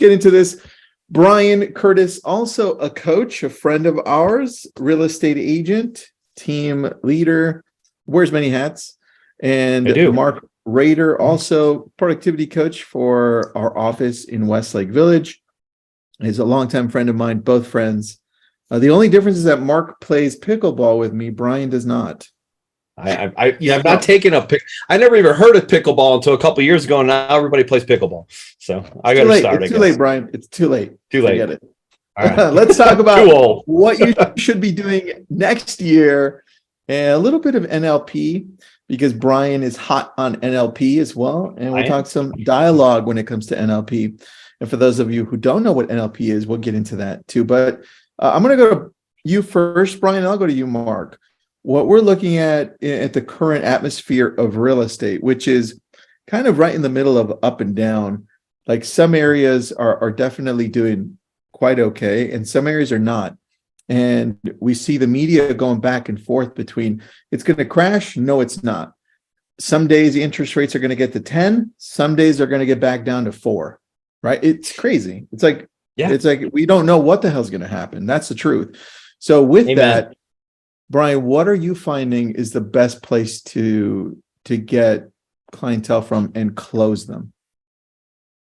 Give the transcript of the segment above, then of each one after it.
get into this. Brian Curtis, also a coach, a friend of ours, real estate agent, team leader, wears many hats. And I do. Mark Rader, also productivity coach for our office in Westlake Village. He's a longtime friend of mine, both friends. The only difference is that Mark plays pickleball with me. Brian does not. I've not taken up I never even heard of pickleball until a couple of years ago, and now everybody plays pickleball. So I got to start. It's too late, Brian. It's too late. Too late. Forget it. All right. Let's talk about what you should be doing next year, and a little bit of NLP, because Brian is hot on NLP as well, and we'll talk some dialogue when it comes to NLP. And for those of you who don't know what NLP is, we'll get into that too. But I'm going to go to you first, Brian, and I'll go to you, Mark. What we're looking at the current atmosphere of real estate, which is kind of right in the middle of up and down. Like some areas are definitely doing quite okay, and some areas are not. And we see the media going back and forth between it's going to crash. No, it's not. Some days the interest rates are going to get to 10. Some days they're going to get back down to 4. Right? It's crazy. It's like we don't know what the hell's going to happen. That's the truth. So with that, Brian, what are you finding is the best place to get clientele from and close them?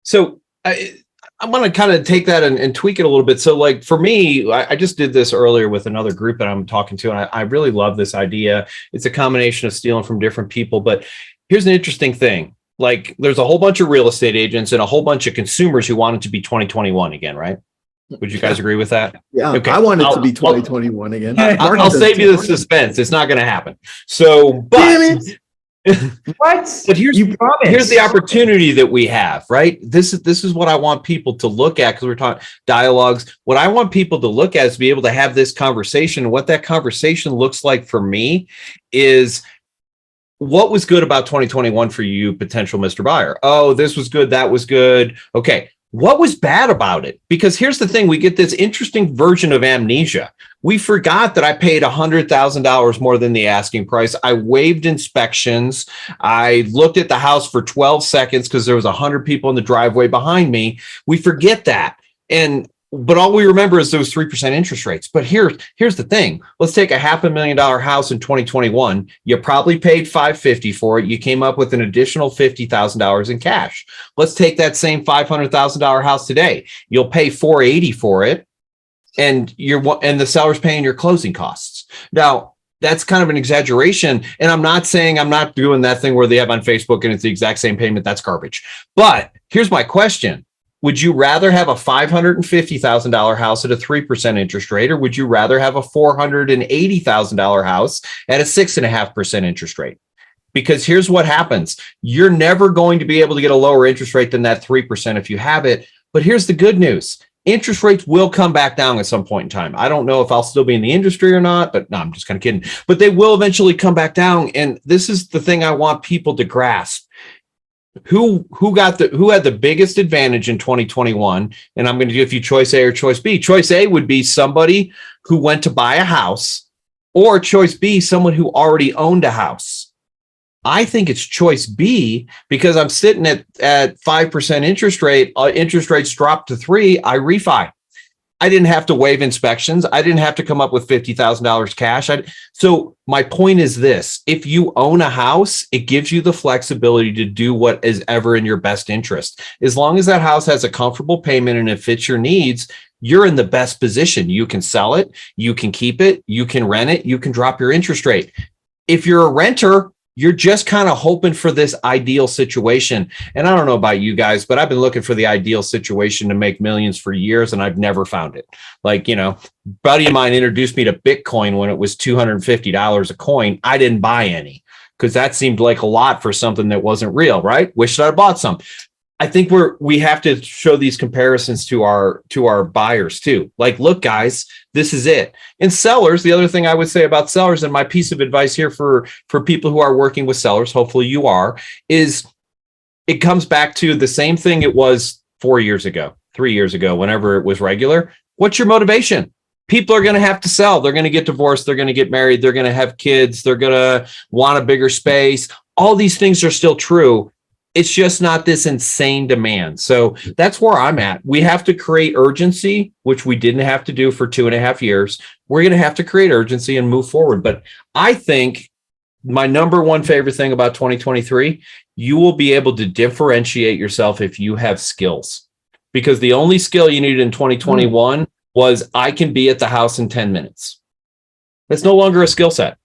So I'm going to kind of take that and tweak it a little bit. So like for me, I just did this earlier with another group that I'm talking to, and I really love this idea. It's a combination of stealing from different people. But here's an interesting thing. Like there's a whole bunch of real estate agents and a whole bunch of consumers who want it to be 2021 again, right? Would you guys agree with that? Yeah, okay. I want it to be 2021 again. I'll save you the suspense. It's not going to happen. So, but damn it. What? But here's the opportunity that we have, right? This is what I want people to look at, because we're talking dialogues. What I want people to look at is to be able to have this conversation. And what that conversation looks like for me is, what was good about 2021 for you, potential Mr. Buyer? Oh, this was good. That was good. Okay. What was bad about it? Because here's the thing, we get this interesting version of amnesia. We forgot that I paid $100,000 more than the asking price. I waived inspections. I looked at the house for 12 seconds because there was 100 people in the driveway behind me. We forget that. But all we remember is those 3% interest rates. But here's the thing. Let's take a $500,000 house in 2021. You probably paid $550,000 for it. You came up with an additional $50,000 in cash. Let's take that same $500,000 house today. You'll pay $480,000 for it, and the seller's paying your closing costs. Now, that's kind of an exaggeration. And I'm not saying I'm not doing that thing where they have on Facebook and it's the exact same payment. That's garbage. But here's my question. Would you rather have a $550,000 house at a 3% interest rate, or would you rather have a $480,000 house at a 6.5% interest rate? Because here's what happens. You're never going to be able to get a lower interest rate than that 3% if you have it. But here's the good news. Interest rates will come back down at some point in time. I don't know if I'll still be in the industry or not, but no, I'm just kind of kidding. But they will eventually come back down. And this is the thing I want people to grasp. Who had the biggest advantage in 2021? And I'm going to give you choice A or choice B. Choice A would be somebody who went to buy a house, or choice B, someone who already owned a house. I think it's choice B, because I'm sitting at 5% interest rate. Interest rates dropped to 3%. I refi. I didn't have to waive inspections. I didn't have to come up with $50,000 cash. So my point is this: if you own a house, it gives you the flexibility to do what is ever in your best interest. As long as that house has a comfortable payment and it fits your needs, you're in the best position. You can sell it, you can keep it, you can rent it, you can drop your interest rate. If you're a renter, you're just kind of hoping for this ideal situation. And I don't know about you guys, but I've been looking for the ideal situation to make millions for years, and I've never found it. Like, buddy of mine introduced me to Bitcoin when it was $250 a coin. I didn't buy any because that seemed like a lot for something that wasn't real, right? Wish that I bought some. I think we have to show these comparisons to our buyers too. Like, look, guys, this is it. And sellers, the other thing I would say about sellers, and my piece of advice here for people who are working with sellers, hopefully you are, is it comes back to the same thing it was 4 years ago, 3 years ago, whenever it was regular. What's your motivation? People are going to have to sell. They're going to get divorced. They're going to get married. They're going to have kids. They're going to want a bigger space. All these things are still true. It's just not this insane demand. So that's where I'm at. We have to create urgency, which we didn't have to do for 2.5 years. We're going to have to create urgency and move forward. But I think my number one favorite thing about 2023, you will be able to differentiate yourself if you have skills. Because the only skill you needed in 2021 was I can be at the house in 10 minutes. That's no longer a skill set.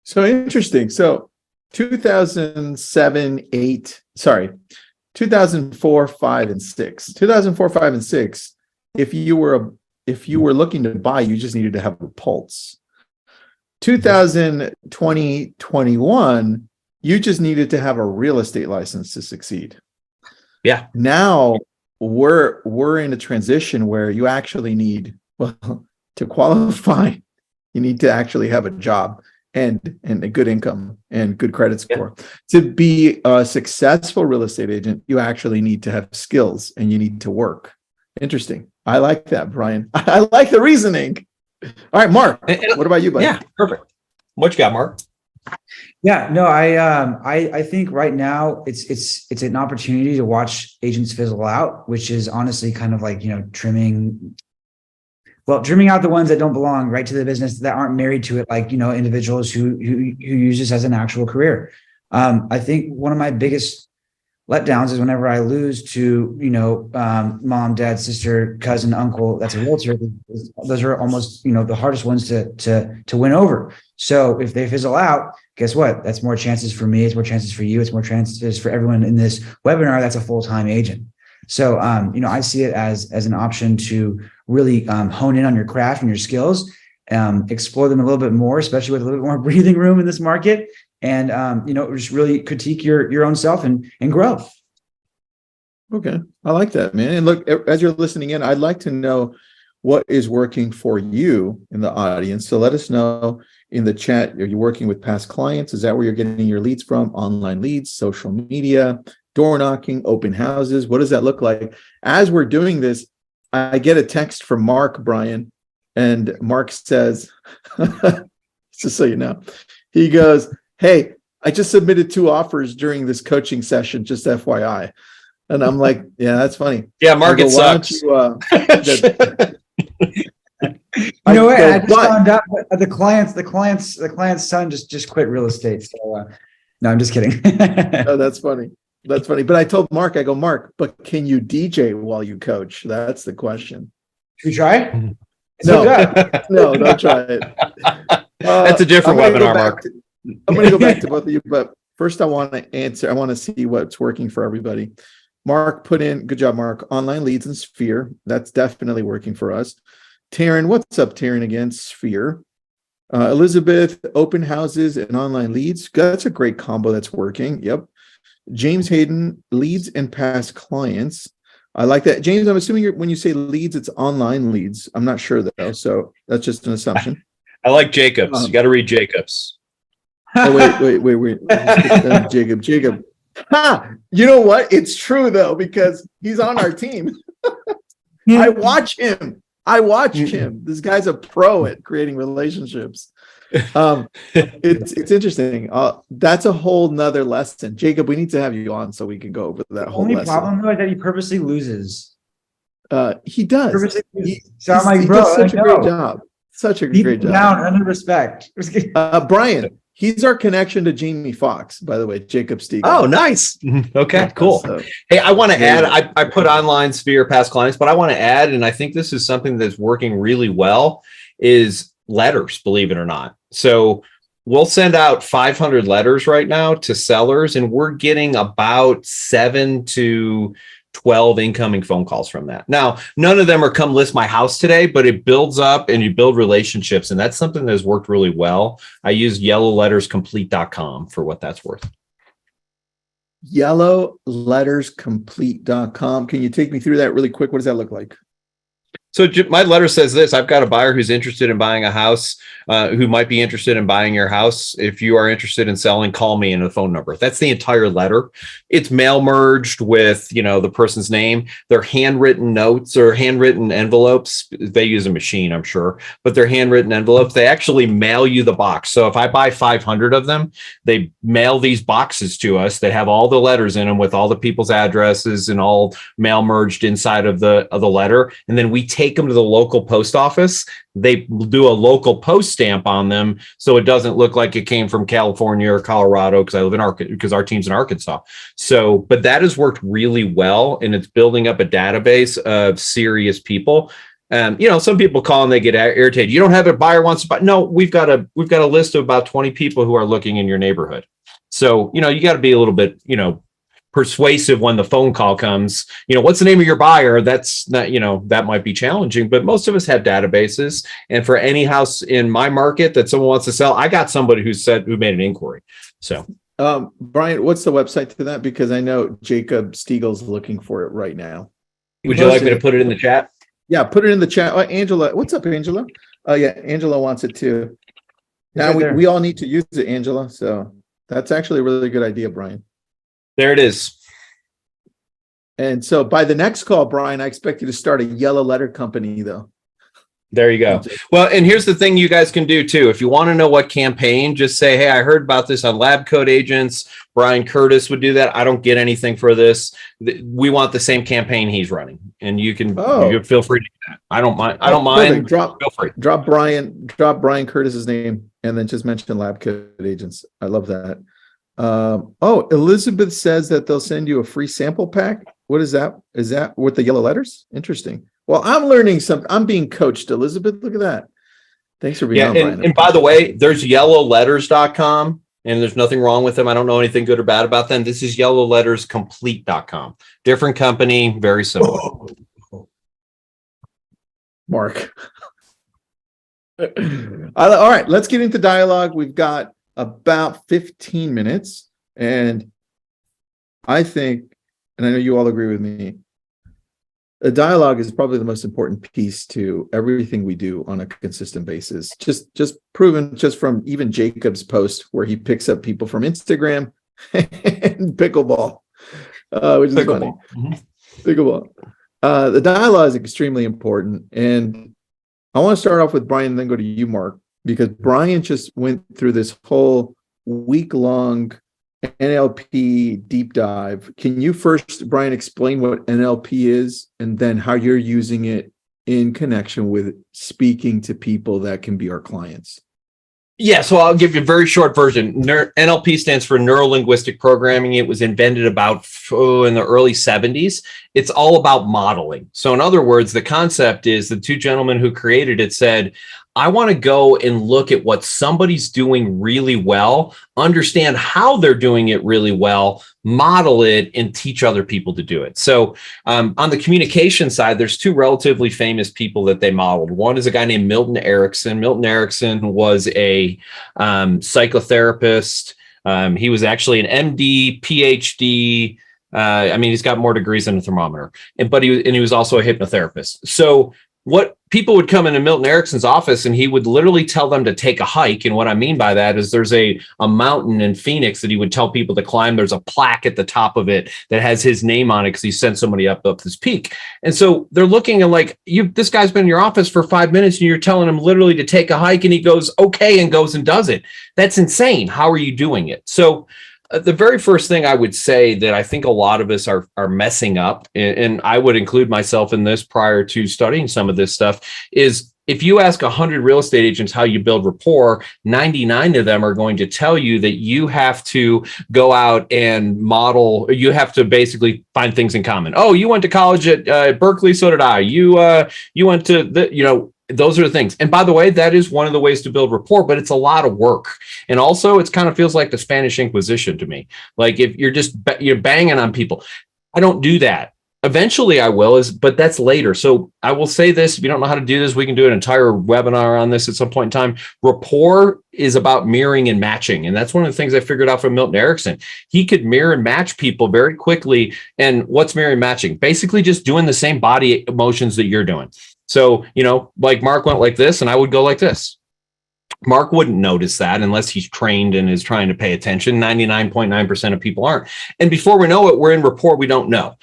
So interesting. So 2007, 8, sorry, 2004, 5, and 6. 2004, 5, and 6, if you were looking to buy, you just needed to have a pulse. 2020, 21, you just needed to have a real estate license to succeed. Yeah. Now we're in a transition where you actually need, well, to qualify, you need to actually have a job and a good income and good credit score. Yeah. To be a successful real estate agent, you actually need to have skills and you need to work. Interesting. I like that, Brian. I like the reasoning. All right, Mark, what about you, buddy? Yeah, perfect. What you got, Mark? Yeah, no, I think right now it's an opportunity to watch agents fizzle out, which is honestly kind of like, trimming out the ones that don't belong right to the business, that aren't married to it, like, individuals who use this as an actual career. I think one of my biggest letdowns is whenever I lose to, mom, dad, sister, cousin, uncle, that's a realtor. Those are almost, the hardest ones to win over. So if they fizzle out, guess what? That's more chances for me. It's more chances for you. It's more chances for everyone in this webinar that's a full-time agent. So, I see it as an option to really hone in on your craft and your skills, explore them a little bit more, especially with a little bit more breathing room in this market. And, just really critique your own self and grow. Okay. I like that, man. And look, as you're listening in, I'd like to know what is working for you in the audience. So let us know in the chat. Are you working with past clients? Is that where you're getting your leads from? Online leads, social media, door knocking, open houses? What does that look like? As we're doing this, I get a text from Mark, Brian, and Mark says, just so you know, he goes, "Hey, I just submitted 2 offers during this coaching session, just FYI." And I'm like, yeah, that's funny. Yeah, market sucks. You know what? I just found out that the client's son just quit real estate. So no, I'm just kidding. Oh, that's funny. That's funny. But I told Mark, I go, "Mark, but can you DJ while you coach?" That's the question. Should we try? No, don't try it. That's a different webinar, Mark. I'm going to go back to both of you, but first I want to see what's working for everybody. Mark put in, good job, Mark, online leads and Sphere. That's definitely working for us. Taryn, what's up, Taryn, again? Sphere. Elizabeth, open houses and online leads. That's a great combo that's working. Yep. James Hayden, leads and past clients. I like that. James, I'm assuming when you say leads, it's online leads. I'm not sure though, so that's just an assumption. I like Jacobs. You got to read Jacobs. Oh, wait. Jacob. Ha! You know what? It's true though, because he's on our team. I watch him. This guy's a pro at creating relationships. It's interesting. That's a whole nother lesson. Jacob, we need to have you on so we can go over that whole lesson. The only problem though is that he purposely loses. He does. He does such a great job. Such a great job. Down under respect. Brian, he's our connection to Jamie Foxx, by the way, Jacob Stieg. Oh, nice. Okay, cool. So, hey, I want to add, I put online Sphere past clients, but I want to add, and I think this is something that's working really well, is letters, believe it or not. So we'll send out 500 letters right now to sellers, and we're getting about 7 to 12 incoming phone calls from that. Now, none of them are come list my house today, but it builds up and you build relationships. And that's something that has worked really well. I use yellowletterscomplete.com for what that's worth. Yellowletterscomplete.com. Can you take me through that really quick? What does that look like? So my letter says this: I've got a buyer who's interested in buying a house, who might be interested in buying your house. If you are interested in selling, call me, and a phone number. That's the entire letter. It's mail merged with, the person's name. They're handwritten notes or handwritten envelopes. They use a machine, I'm sure, but they're handwritten envelopes. They actually mail you the box. So if I buy 500 of them, they mail these boxes to us that have all the letters in them with all the people's addresses and all mail merged inside of the letter. And then we take them to the local post office. They do a local post stamp on them, so it doesn't look like it came from California or Colorado, because I live in Arkansas, because our team's in Arkansas. So, but that has worked really well, and it's building up a database of serious people. Some people call and they get irritated. You don't have a buyer wants to buy. No, we've got a list of about 20 people who are looking in your neighborhood. So, you got to be a little bit, persuasive when the phone call comes. What's the name of your buyer? That's not, that might be challenging, but most of us have databases. And for any house in my market that someone wants to sell, I got somebody who made an inquiry. So, Brian, what's the website to that? Because I know Jacob Stiegel's looking for it right now. Would you like me to put it in the chat? Yeah, put it in the chat. Oh, Angela, what's up, Angela? Oh yeah, Angela wants it too. Now we all need to use it, Angela. So that's actually a really good idea, Brian. There it is. And so by the next call, Brian, I expect you to start a yellow letter company, though. There you go. Well, and here's the thing you guys can do too. If you want to know what campaign, just say, hey, I heard about this on Lab Coat Agents. Brian Curtis would do that. I don't get anything for this. We want the same campaign he's running. And you can feel free to do that. I don't mind. I don't mind. Feel free. Drop Brian Curtis's name and then just mention Lab Coat Agents. I love that. Elizabeth says that they'll send you a free sample pack. What is that? Is that with the yellow letters? Interesting. Well, I'm learning something. I'm being coached, Elizabeth. Look at that. Thanks for being on, Brian. And by the way, there's yellowletters.com, and there's nothing wrong with them. I don't know anything good or bad about them. This is yellowletterscomplete.com. Different company, very similar. Mark. All right, let's get into dialogue. We've got about 15 minutes, and I think, and I know you all agree with me, a dialogue is probably the most important piece to everything we do on a consistent basis. Just proven just from even Jacob's post where he picks up people from Instagram and pickleball, which is funny. Mm-hmm. Pickleball. The dialogue is extremely important, and I want to start off with Brian and then go to you, Mark, because Brian just went through this whole week-long NLP deep dive. Can you first, Brian, explain what NLP is and then how you're using it in connection with speaking to people that can be our clients? Yeah, so I'll give you a very short version. NLP stands for Neuro-linguistic programming. It was invented about in the early 70s. It's all about modeling. So in other words, the concept is the two gentlemen who created it said, I want to go and look at what somebody's doing really well, understand how they're doing it really well, model it, and teach other people to do it. So on the communication side, there's two relatively famous people that they modeled. One is a guy named Milton Erickson. Milton Erickson was a psychotherapist. He was actually an MD, PhD. He's got more degrees than a thermometer, but he was also a hypnotherapist. So what people would come into Milton Erickson's office and he would literally tell them to take a hike. And what I mean by that is there's a mountain in Phoenix that he would tell people to climb. There's a plaque at the top of it that has his name on it because he sent somebody up this peak. And so they're looking and like, this guy's been in your office for 5 minutes and you're telling him literally to take a hike, and he goes, okay, and goes and does it. That's insane. How are you doing it? So the very first thing I would say that I think a lot of us are messing up, and I would include myself in this prior to studying some of this stuff, is if you ask 100 real estate agents how you build rapport, 99 of them are going to tell you that you have to go out and model, you have to basically find things in common. Oh, you went to college at Berkeley, so did I. You went to those are the things. And by the way, that is one of the ways to build rapport, but it's a lot of work. And also it kind of feels like the Spanish Inquisition to me. Like if you're banging on people, I don't do that. Eventually I will, but that's later. So I will say this, if you don't know how to do this, we can do an entire webinar on this at some point in time. Rapport is about mirroring and matching. And that's one of the things I figured out from Milton Erickson. He could mirror and match people very quickly. And what's mirroring and matching? Basically just doing the same body emotions that you're doing. So, like Mark went like this and I would go like this. Mark wouldn't notice that unless he's trained and is trying to pay attention. 99.9% of people aren't. And before we know it, we're in rapport we don't know.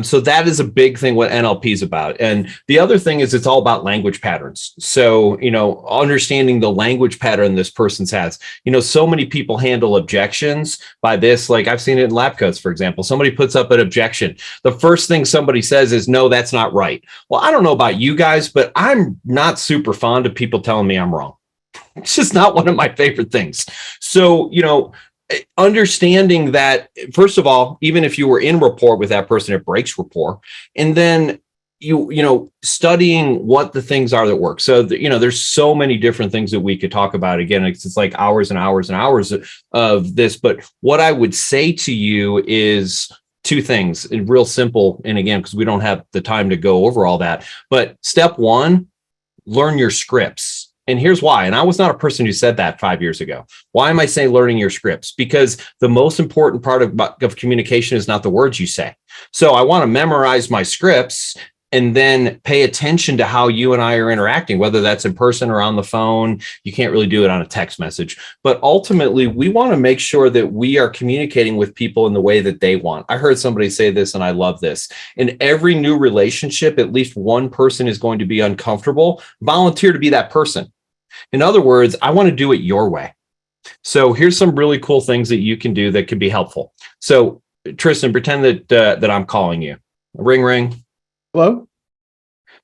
So that is a big thing what NLP is about. And the other thing is it's all about language patterns. So, understanding the language pattern this person's has. So many people handle objections by this. Like I've seen it in lab coats, for example. Somebody puts up an objection. The first thing somebody says is, no, that's not right. Well, I don't know about you guys, but I'm not super fond of people telling me I'm wrong. It's just not one of my favorite things. So, understanding that, first of all, even if you were in rapport with that person, it breaks rapport. And then studying what the things are that work. So, there's so many different things that we could talk about. Again, it's like hours and hours and hours of this. But what I would say to you is two things, and real simple. And again, because we don't have the time to go over all that. But step one, learn your scripts. And here's why. And I was not a person who said that 5 years ago. Why am I saying learning your scripts? Because the most important part of communication is not the words you say. So I want to memorize my scripts and then pay attention to how you and I are interacting, whether that's in person or on the phone. You can't really do it on a text message. But ultimately, we want to make sure that we are communicating with people in the way that they want. I heard somebody say this, and I love this. In every new relationship, at least one person is going to be uncomfortable. Volunteer to be that person. In other words, I want to do it your way. So here's some really cool things that you can do that can be helpful. So Tristan, pretend that I'm calling you. Ring, ring. Hello?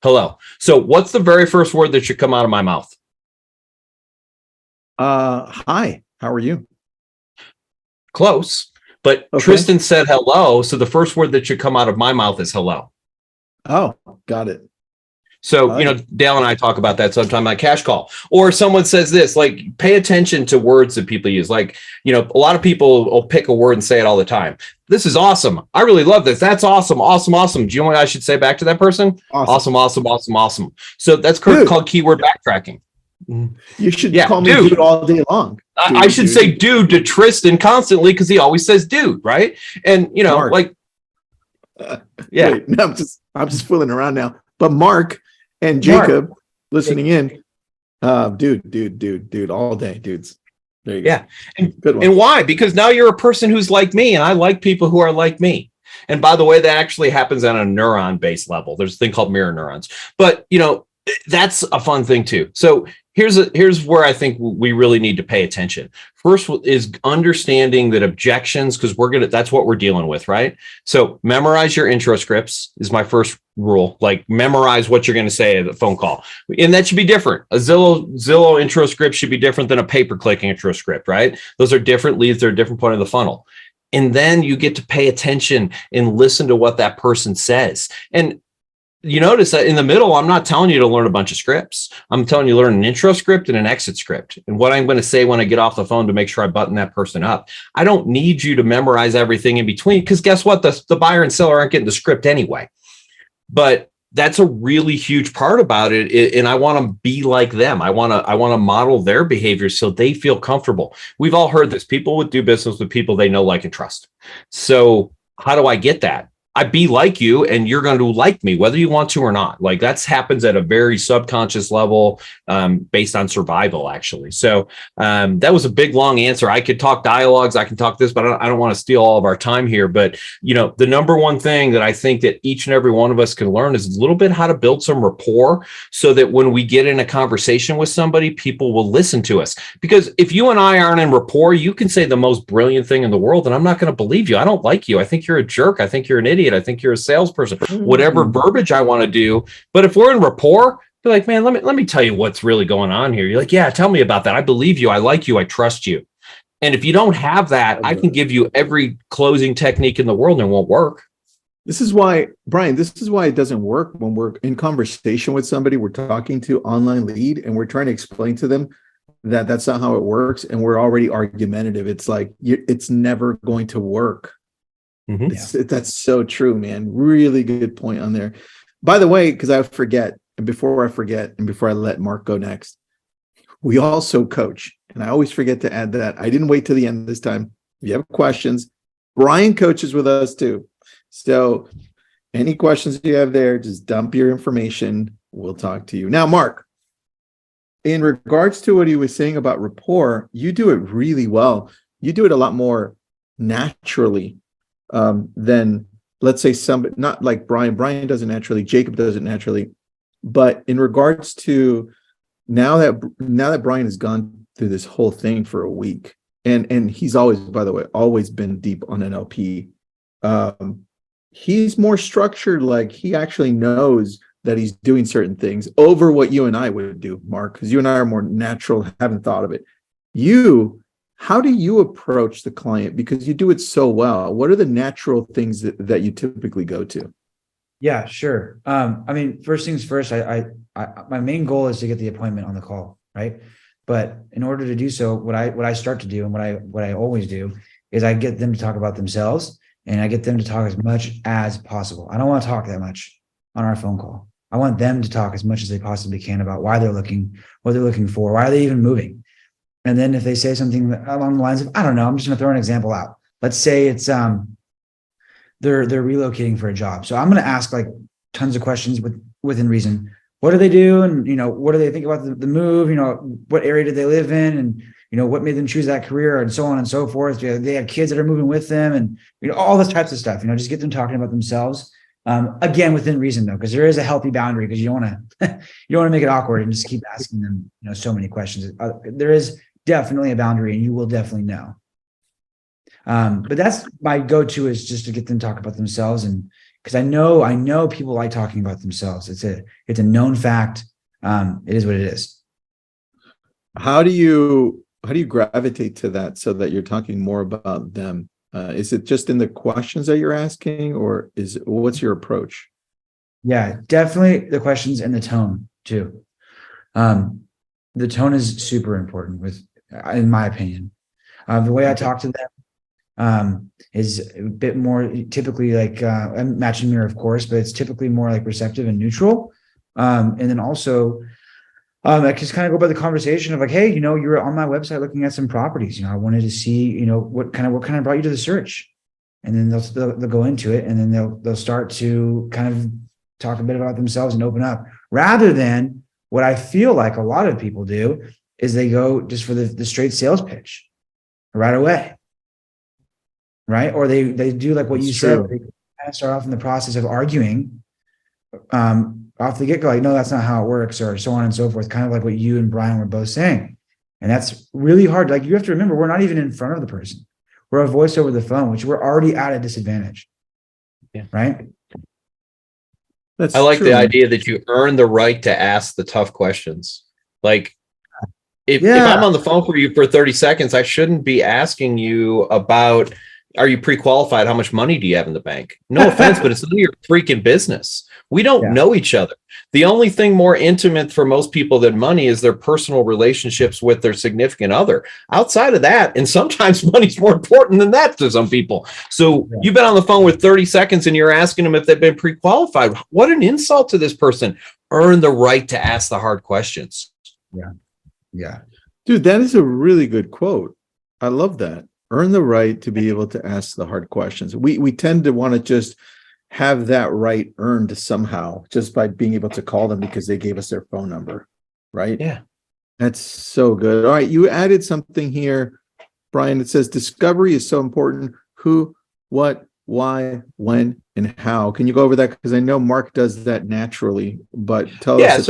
Hello. So what's the very first word that should come out of my mouth? Hi, how are you? Close. But okay. Tristan said hello. So the first word that should come out of my mouth is hello. Oh, got it. So, Dale and I talk about that sometime, like cash call, or someone says this, like pay attention to words that people use. Like, a lot of people will pick a word and say it all the time. This is awesome. I really love this. That's awesome. Awesome. Awesome. Do you know what I should say back to that person? Awesome. Awesome. Awesome. Awesome. So that's called keyword backtracking. You should call me dude all day long. I should say dude to Tristan constantly because he always says dude, right? And, Mark. Wait, no, I'm just fooling around now. But Mark and Jacob listening in, dude, all day, dudes. There you go. And why? Because now you're a person who's like me, and I like people who are like me. And by the way, that actually happens on a neuron-based level. There's a thing called mirror neurons. But, that's a fun thing too. So here's where I think we really need to pay attention. First is understanding that objections, because that's what we're dealing with, right? So memorize your intro scripts is my first rule. Like memorize what you're going to say at a phone call. And that should be different. A Zillow intro script should be different than a pay-per-click intro script, right? Those are different leads. They're a different point of the funnel. And then you get to pay attention and listen to what that person says. And you notice that in the middle, I'm not telling you to learn a bunch of scripts. I'm telling you to learn an intro script and an exit script. And what I'm going to say when I get off the phone to make sure I button that person up. I don't need you to memorize everything in between because guess what? The buyer and seller aren't getting the script anyway. But that's a really huge part about it. And I want to be like them. I want to model their behavior so they feel comfortable. We've all heard this. People would do business with people they know, like, and trust. So how do I get that? I be like you and you're going to like me, whether you want to or not. Like that happens at a very subconscious level based on survival, actually. So that was a big, long answer. I could talk dialogues. I can talk this, but I don't want to steal all of our time here. But, the number one thing that I think that each and every one of us can learn is a little bit how to build some rapport so that when we get in a conversation with somebody, people will listen to us. Because if you and I aren't in rapport, you can say the most brilliant thing in the world and I'm not going to believe you. I don't like you. I think you're a jerk. I think you're an idiot. I think you're a salesperson, whatever verbiage I want to do. But if we're in rapport, be like, man, let me tell you what's really going on here. You're like, yeah, tell me about that. I believe you. I like you. I trust you. And if you don't have that, I can give you every closing technique in the world and it won't work. This is why, Brian, it doesn't work when we're in conversation with somebody, we're talking to online lead and we're trying to explain to them that that's not how it works. And we're already argumentative. It's like, it's never going to work. Mm-hmm. That's so true, man. Really good point on there. By the way, because before I let Mark go next, we also coach. And I always forget to add that. I didn't wait till the end this time. If you have questions, Brian coaches with us too. So any questions you have there, just dump your information we'll talk to you. Now, Mark, in regards to what he was saying about rapport, you do it really well. You do it a lot more naturally than, let's say, somebody, not like Brian. Brian does it naturally. Jacob does it naturally. But in regards to now that Brian has gone through this whole thing for a week, and he's always, by the way, always been deep on NLP. He's more structured. Like, he actually knows that he's doing certain things over what you and I would do, Mark, because you and I are more natural, haven't thought of it. How do you approach the client? Because you do it so well. What are the natural things that you typically go to? Yeah, sure. I mean, first things first, I my main goal is to get the appointment on the call, right? But in order to do so, what I start to do, and what I always do, is I get them to talk about themselves, and I get them to talk as much as possible. I don't want to talk that much on our phone call. I want them to talk as much as they possibly can about why they're looking, what they're looking for, why are they even moving. And then if they say something along the lines of, I don't know, I'm just going to throw an example out. Let's say it's they're relocating for a job. So I'm going to ask like tons of questions within reason. What do they do? And, what do they think about the move? What area did they live in? And, what made them choose that career, and so on and so forth. They have kids that are moving with them, and, all this types of stuff, just get them talking about themselves. Again, within reason though, because there is a healthy boundary, because you don't want to make it awkward and just keep asking them, so many questions. There is definitely a boundary, and you will definitely know. But that's my go-to, is just to get them to talk about themselves. And because I know people like talking about themselves. It's a known fact. It is what it is. How do you gravitate to that so that you're talking more about them? Is it just in the questions that you're asking, or what's your approach? Yeah, definitely the questions and the tone too. The tone is super important in my opinion. The way I talk to them is a bit more typically like matching mirror, of course, but it's typically more like receptive and neutral. And then also, I just kind of go by the conversation of like, hey, you were on my website looking at some properties. I wanted to see, what kind of brought you to the search, and then they'll go into it, and then they'll start to kind of talk a bit about themselves and open up, rather than what I feel like a lot of people do is they go just for the straight sales pitch right away. Right. Or they do like what you said, they kind of start off in the process of arguing off the get-go, like, no, that's not how it works, or so on and so forth, kind of like what you and Brian were both saying. And that's really hard. Like, you have to remember, we're not even in front of the person. We're a voice over the phone, which we're already at a disadvantage. Yeah. Right. I like the idea that you earn the right to ask the tough questions. Like, if I'm on the phone for you for 30 seconds, I shouldn't be asking you about, are you pre-qualified? How much money do you have in the bank? No offense, but it's none of your freaking business. We don't know each other. The only thing more intimate for most people than money is their personal relationships with their significant other. Outside of that, and sometimes money's more important than that to some people. So you've been on the phone with 30 seconds and you're asking them if they've been pre-qualified. What an insult to this person. Earn the right to ask the hard questions. Yeah. Dude, that is a really good quote. I love that. Earn the right to be able to ask the hard questions. We tend to want to just have that right earned somehow, just by being able to call them because they gave us their phone number, right? Yeah. That's so good. All right, you added something here, Brian. It says discovery is so important. Who, what, why, when, and how. Can you go over that? Because I know Mark does that naturally, but tell us.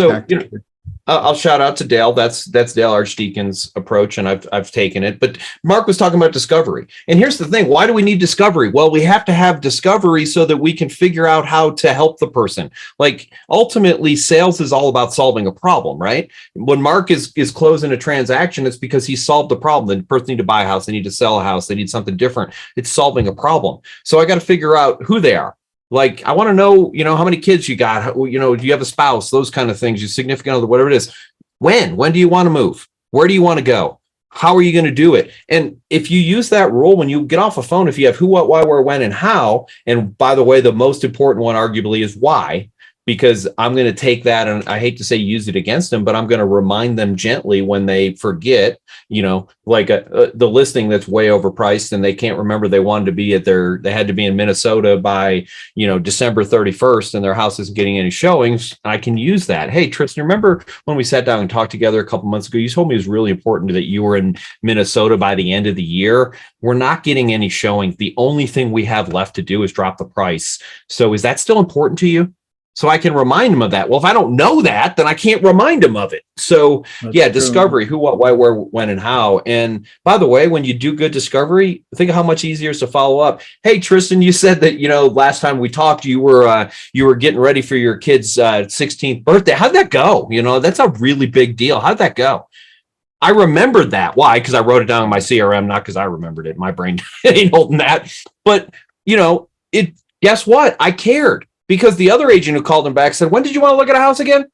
I'll shout out to Dale. That's Dale Archdeacon's approach, and I've taken it. But Mark was talking about discovery. And here's the thing. Why do we need discovery? Well, we have to have discovery so that we can figure out how to help the person. Like, ultimately, sales is all about solving a problem, right? When Mark is closing a transaction, it's because he solved the problem. The person need to buy a house, they need to sell a house, they need something different. It's solving a problem. So I got to figure out who they are. Like, I want to know, how many kids you got, do you have a spouse, those kind of things, your significant other, whatever it is. When do you want to move? Where do you want to go? How are you going to do it? And if you use that rule, when you get off a phone, if you have who, what, why, where, when, and how, and by the way, the most important one arguably is why, because I'm going to take that, and I hate to say use it against them, but I'm going to remind them gently when they forget, like the listing that's way overpriced and they can't remember they wanted to be they had to be in Minnesota by, December 31st and their house isn't getting any showings. I can use that. Hey, Tristan, remember when we sat down and talked together a couple months ago, you told me it was really important that you were in Minnesota by the end of the year. We're not getting any showings. The only thing we have left to do is drop the price. So is that still important to you? So I can remind them of that. Well, if I don't know that, then I can't remind them of it. So That's yeah, true. discovery, who, what, why, where, when, and how. And by the way, when you do good discovery, think of how much easier it is to follow up. Hey, Tristan, you said that, last time we talked, you were getting ready for your kid's 16th birthday. How'd that go? That's a really big deal. How'd that go? I remembered that. Why? Because I wrote it down in my CRM, not because I remembered it. My brain ain't holding that. But, guess what? I cared. Because the other agent who called him back said, when did you want to look at a house again?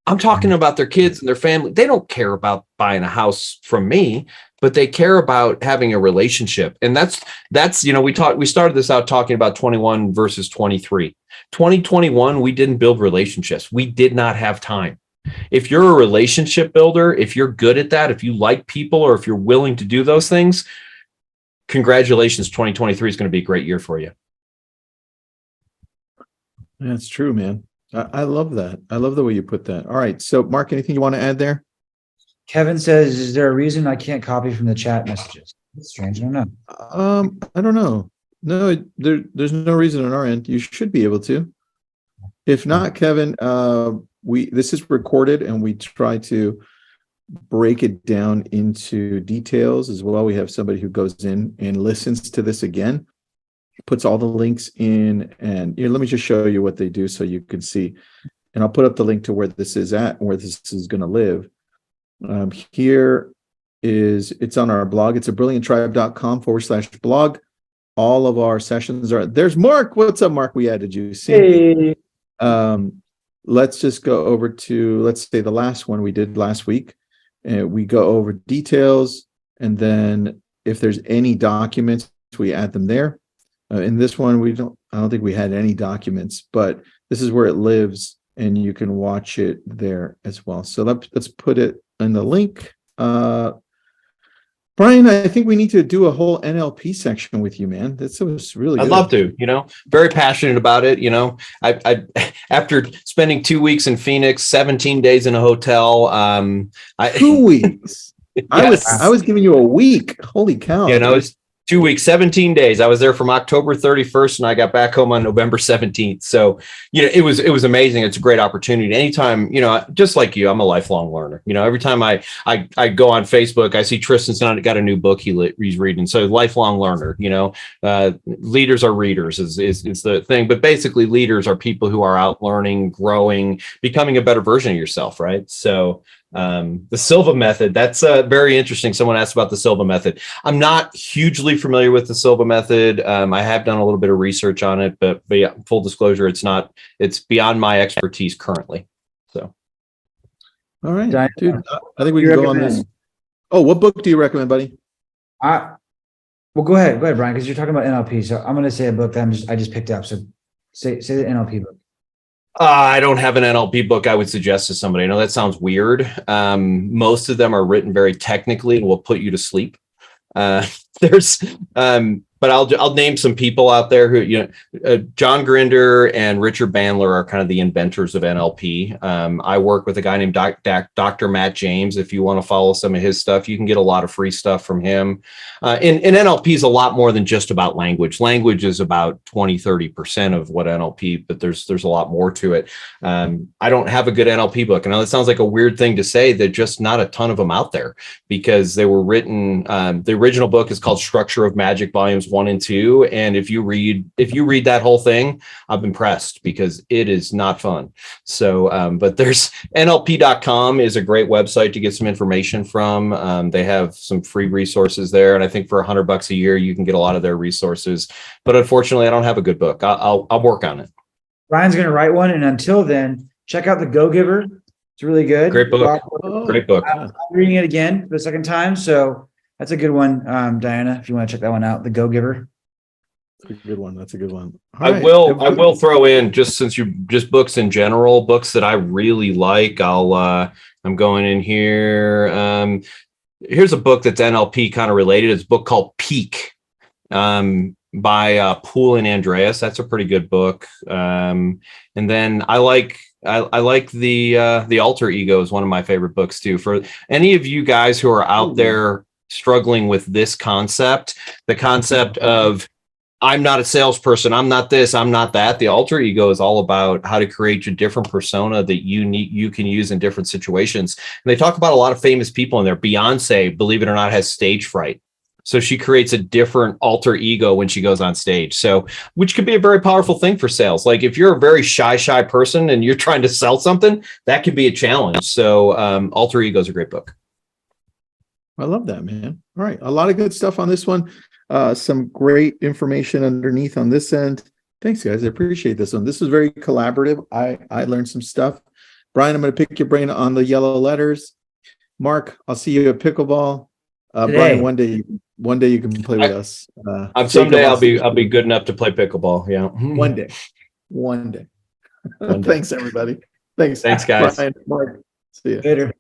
I'm talking about their kids and their family. They don't care about buying a house from me, but they care about having a relationship. And that's we started this out talking about 21 versus 23. 2021, we didn't build relationships. We did not have time. If you're a relationship builder, if you're good at that, if you like people, or if you're willing to do those things, congratulations, 2023 is going to be a great year for you. That's true, man. I love that. I love the way you put that. All right. So, Mark, anything you want to add there? Kevin says, is there a reason I can't copy from the chat messages? That's strange. I don't know. I don't know. No, there's no reason on our end. You should be able to. If not, Kevin, this is recorded and we try to break it down into details as well. We have somebody who goes in and listens to this again, puts all the links in, and let me just show you what they do so you can see. And I'll put up the link to where this is at and where this is going to live. It's on our blog. It's abrillianttribe.com/blog. All of our sessions are there's Mark. What's up, Mark? We added you. See? Hey. Let's just go over to, let's say, the last one we did last week. We go over details, and then if there's any documents, we add them there. In this one, I don't think we had any documents, but this is where it lives, and you can watch it there as well. So let's put it in the link. Brian, I think we need to do a whole NLP section with you, man. That was really good. I'd love to, very passionate about it. I after spending 2 weeks in Phoenix, 17 days in a hotel. 2 weeks. Yes. I was giving you a week. Holy cow. It's 2 weeks, 17 days. I was there from October 31st and I got back home on November 17th. So, it was amazing. It's a great opportunity. Anytime, just like you, I'm a lifelong learner. Every time I go on Facebook, I see Tristan's got a new book he's reading. So lifelong learner, leaders are readers is the thing. But basically leaders are people who are out learning, growing, becoming a better version of yourself. Right. So the Silva method, that's very interesting. Someone asked about the Silva method. I'm not hugely familiar with the Silva method. I have done a little bit of research on it, but yeah, full disclosure, it's beyond my expertise currently. So. All right, dude, I think we can go on this. Oh, what book do you recommend, buddy? Well, go ahead, Brian, because you're talking about NLP. So I'm going to say a book that I just picked up. So say the NLP book. I don't have an NLP book I would suggest to somebody. I know that sounds weird. Most of them are written very technically and will put you to sleep. But I'll name some people out there who, John Grinder and Richard Bandler are kind of the inventors of NLP. I work with a guy named Dr. Matt James. If you want to follow some of his stuff, you can get a lot of free stuff from him. And NLP is a lot more than just about language. Language is about 20-30% of what NLP, but there's a lot more to it. I don't have a good NLP book. I know that sounds like a weird thing to say. There's just not a ton of them out there because they were written. The original book is called Structure of Magic, Volumes 1 and 2. And if you read that whole thing, I'm impressed because it is not fun. So, but there's NLP.com is a great website to get some information from. They have some free resources there. And I think for $100 a year, you can get a lot of their resources. But unfortunately, I don't have a good book. I'll work on it. Brian's going to write one. And until then, check out The Go-Giver. It's really good. Great book. Great book. I'm reading it again for the second time. So that's a good one, Diana, if you want to check that one out, The Go-Giver. That's a good one. That's a good one. I will throw in, just since you just books in general, books that I really like. I'm going in here. Here's a book that's NLP kind of related. It's a book called Peak, by Poole and Andreas. That's a pretty good book. And then I like the Alter Ego is one of my favorite books too. For any of you guys who are out there struggling with this concept, the concept of I'm not a salesperson, I'm not this, I'm not that. The Alter Ego is all about how to create a different persona that you can use in different situations. And they talk about a lot of famous people in there. Beyonce, believe it or not, has stage fright. So she creates a different alter ego when she goes on stage. So, which could be a very powerful thing for sales. Like if you're a very shy person and you're trying to sell something, that could be a challenge. So Alter Ego is a great book. I love that, man. All right. A lot of good stuff on this one. Some great information underneath on this end. Thanks, guys. I appreciate this one. This was very collaborative. I learned some stuff. Brian, I'm going to pick your brain on the yellow letters. Mark, I'll see you at pickleball. Brian, one day you can play with us. Someday I'll be good enough to play pickleball. Yeah. One day. Thanks, everybody. Thanks, guys. Brian, Mark. See you Later.